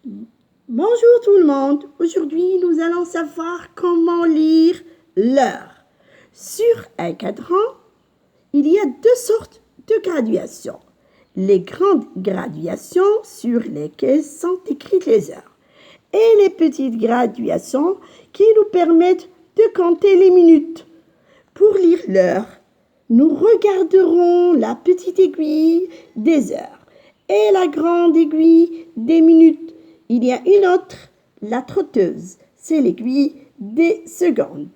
Bonjour tout le monde. Aujourd'hui, nous allons savoir comment lire l'heure. Sur un cadran, il y a deux sortes de graduations. Les grandes graduations sur lesquelles sont écrites les heures et les petites graduations qui nous permettent de compter les minutes. Pour lire l'heure, nous regarderons la petite aiguille des heures et la grande aiguille des minutes. Il y a une autre, la trotteuse, c'est l'aiguille des secondes.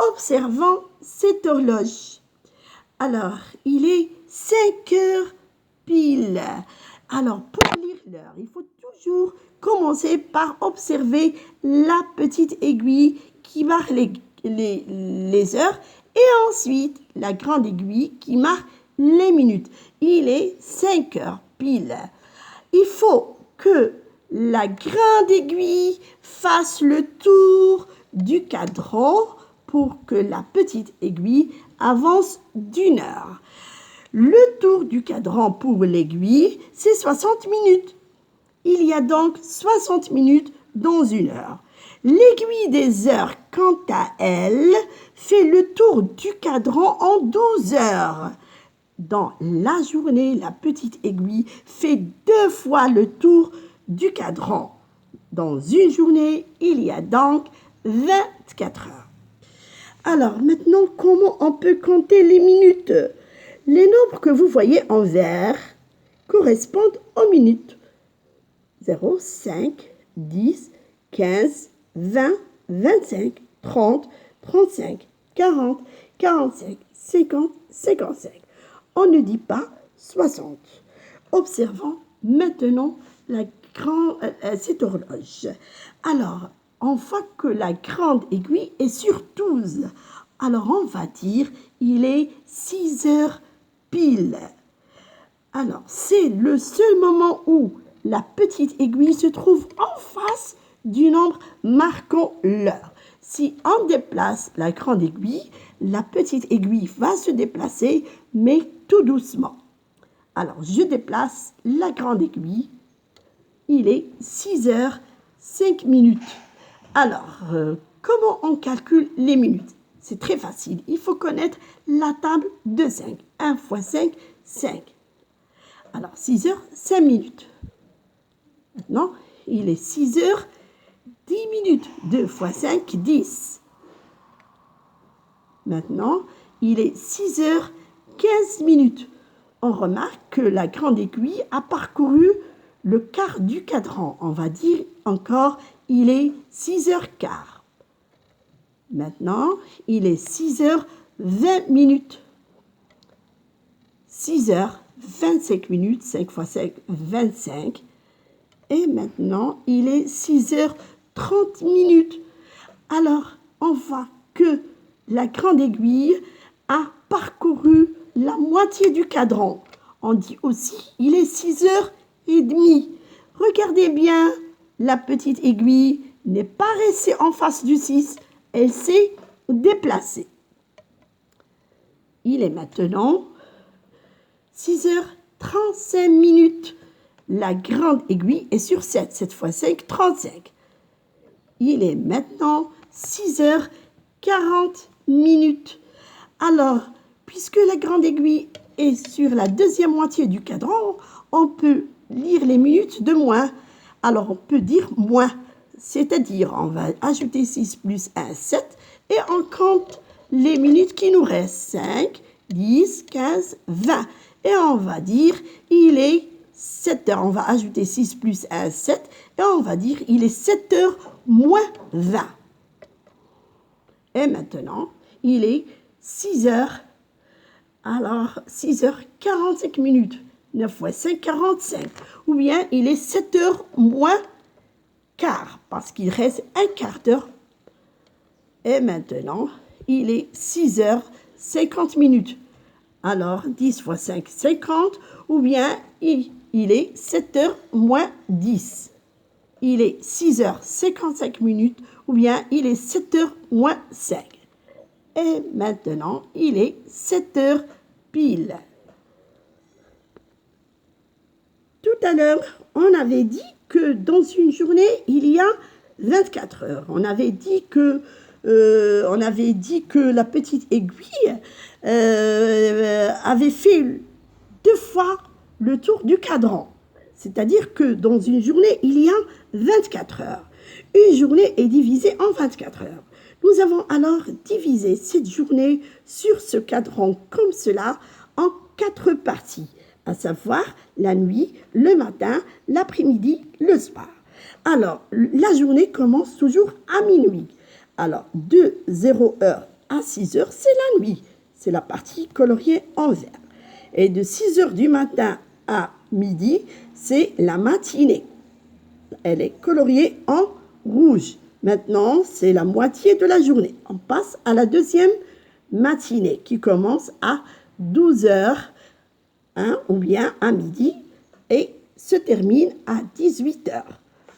Observons cette horloge. Alors, il est 5 heures pile. Alors, pour lire l'heure, il faut toujours commencer par observer la petite aiguille qui marque les heures et ensuite la grande aiguille qui marque les minutes. Il est 5 heures pile. Il faut que la grande aiguille fasse le tour du cadran pour que la petite aiguille avance d'une heure. Le tour du cadran pour l'aiguille, c'est 60 minutes. Il y a donc 60 minutes dans une heure. L'aiguille des heures, quant à elle, fait le tour du cadran en 12 heures. Dans la journée, la petite aiguille fait 2 fois le tour du cadran. Dans une journée, il y a donc 24 heures. Alors maintenant, comment on peut compter les minutes? Les nombres que vous voyez en vert correspondent aux minutes. 0, 5, 10, 15, 20, 25, 30, 35, 40, 45, 50, 55. On ne dit pas 60. Observons maintenant cette horloge. Alors, on voit que la grande aiguille est sur 12. Alors, on va dire il est 6 heures pile. Alors, c'est le seul moment où la petite aiguille se trouve en face du nombre marquant l'heure. Si on déplace la grande aiguille, la petite aiguille va se déplacer, mais tout doucement. Alors, je déplace la grande aiguille. Il est 6 heures 5 minutes. Alors, comment on calcule les minutes? C'est très facile. Il faut connaître la table de 5. 1 fois 5, 5. Alors, 6 heures 5 minutes. Maintenant, il est 6 heures 10 minutes. 2 fois 5, 10. Maintenant, il est 6 heures 15 minutes. On remarque que la grande aiguille a parcouru le quart du cadran. On va dire encore, il est 6 heures quart. Maintenant, il est 6 heures 20 minutes. 6 heures 25 minutes, 5 fois 5, 25. Et maintenant, il est 6 heures 30 minutes. Alors, on voit que la grande aiguille a parcouru la moitié du cadran. On dit aussi, il est 6 heures et demie. Regardez bien, la petite aiguille n'est pas restée en face du 6, elle s'est déplacée. Il est maintenant 6 heures 35 minutes. La grande aiguille est sur 7, 7 fois 5, 35. Il est maintenant 6 heures 40 minutes. Alors, puisque la grande aiguille est sur la deuxième moitié du cadran, on peut lire les minutes de moins. Alors, on peut dire moins. C'est-à-dire, on va ajouter 6 plus 1, 7. Et on compte les minutes qui nous restent. 5, 10, 15, 20. Et on va dire, il est 7 heures. On va ajouter 6 plus 1, 7. Et on va dire, il est 7 heures moins 20. Et maintenant, il est 6 heures. Alors, 6 heures 45 minutes. 9 fois 5, 45. Ou bien, il est 7 heures moins quart, parce qu'il reste un quart d'heure. Et maintenant, il est 6 heures 50 minutes. Alors, 10 fois 5, 50. Ou bien, il est 7 heures moins 10. Il est 6 heures 55 minutes. Ou bien, il est 7 heures moins 5. Et maintenant, il est 7 heures pile. Tout à l'heure, on avait dit que dans une journée, il y a 24 heures. On avait dit que la petite aiguille avait fait 2 fois le tour du cadran. C'est-à-dire que dans une journée, il y a 24 heures. Une journée est divisée en 24 heures. Nous avons alors divisé cette journée sur ce cadran comme cela en 4 parties, à savoir la nuit, le matin, l'après-midi, le soir. Alors, la journée commence toujours à minuit. Alors, de 0h à 6h, c'est la nuit. C'est la partie coloriée en vert. Et de 6h du matin à midi, c'est la matinée. Elle est coloriée en rouge. Maintenant, c'est la moitié de la journée. On passe à la deuxième matinée qui commence à 12h ou bien à midi et se termine à 18h.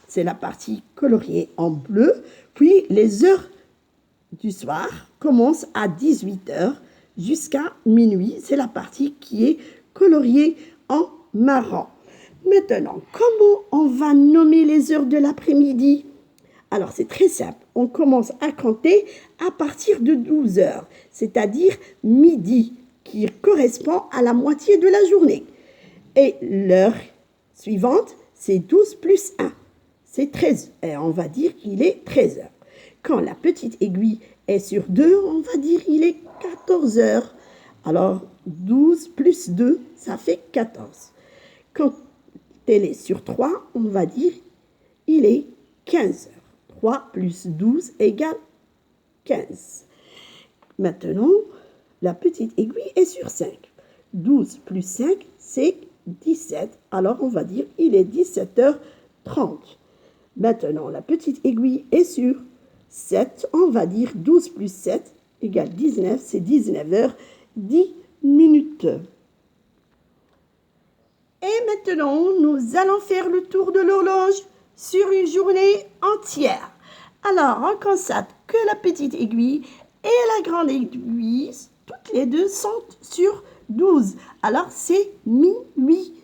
C'est la partie coloriée en bleu. Puis les heures du soir commencent à 18h jusqu'à minuit. C'est la partie qui est coloriée en marron. Maintenant, comment on va nommer les heures de l'après-midi? Alors, c'est très simple. On commence à compter à partir de 12h, c'est-à-dire midi, qui correspond à la moitié de la journée. Et l'heure suivante, c'est 12 plus 1. C'est 13. Et on va dire qu'il est 13h. Quand la petite aiguille est sur 2, on va dire qu'il est 14h. Alors, 12 plus 2, ça fait 14. Quand elle est sur 3, on va dire qu'il est 15h. 3 plus 12 égale 15. Maintenant, la petite aiguille est sur 5. 12 plus 5, c'est 17. Alors, on va dire qu'il est 17h30. Maintenant, la petite aiguille est sur 7. On va dire 12 plus 7 égale 19. C'est 19h10. Et maintenant, nous allons faire le tour de l'horloge sur une journée entière. Alors, on constate que la petite aiguille et la grande aiguille, toutes les deux sont sur 12. Alors, c'est minuit.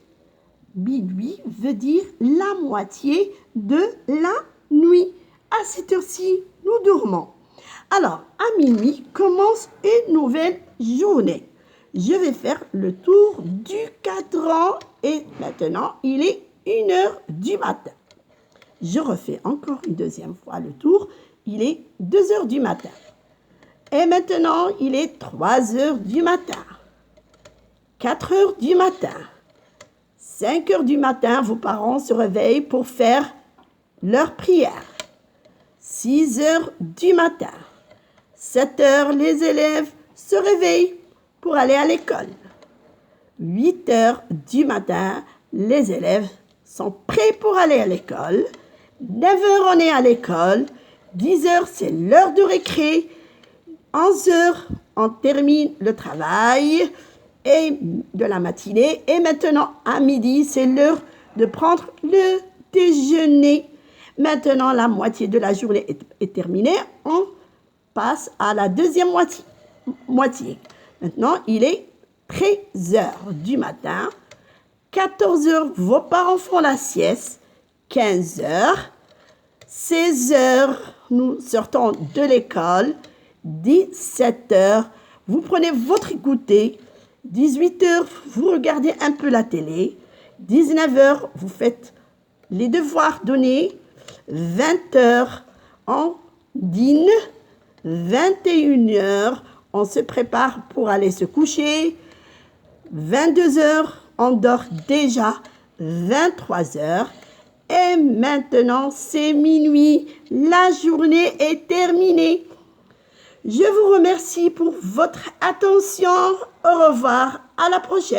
Minuit veut dire la moitié de la nuit. À cette heure-ci, nous dormons. Alors, à minuit commence une nouvelle journée. Je vais faire le tour du cadran et maintenant, il est 1h du matin. Je refais encore une deuxième fois le tour. Il est 2h du matin. Et maintenant, il est 3h du matin. 4h du matin. 5h du matin, vos parents se réveillent pour faire leur prière. 6h du matin. 7h, les élèves se réveillent pour aller à l'école. 8h du matin, les élèves sont prêts pour aller à l'école. 9h, on est à l'école. 10h, c'est l'heure de récré. 11h, on termine le travail et de la matinée. Et maintenant, à midi, c'est l'heure de prendre le déjeuner. Maintenant, la moitié de la journée est terminée. On passe à la deuxième moitié. Maintenant, il est 13h du matin. 14h, vos parents font la sieste. 15h. 16h, nous sortons de l'école. 17h, vous prenez votre goûter. 18h, vous regardez un peu la télé. 19h, vous faites les devoirs donnés. 20h, on dîne. 21h, on se prépare pour aller se coucher. 22h, on dort déjà. 23h. Et maintenant, c'est minuit. La journée est terminée. Je vous remercie pour votre attention. Au revoir. À la prochaine.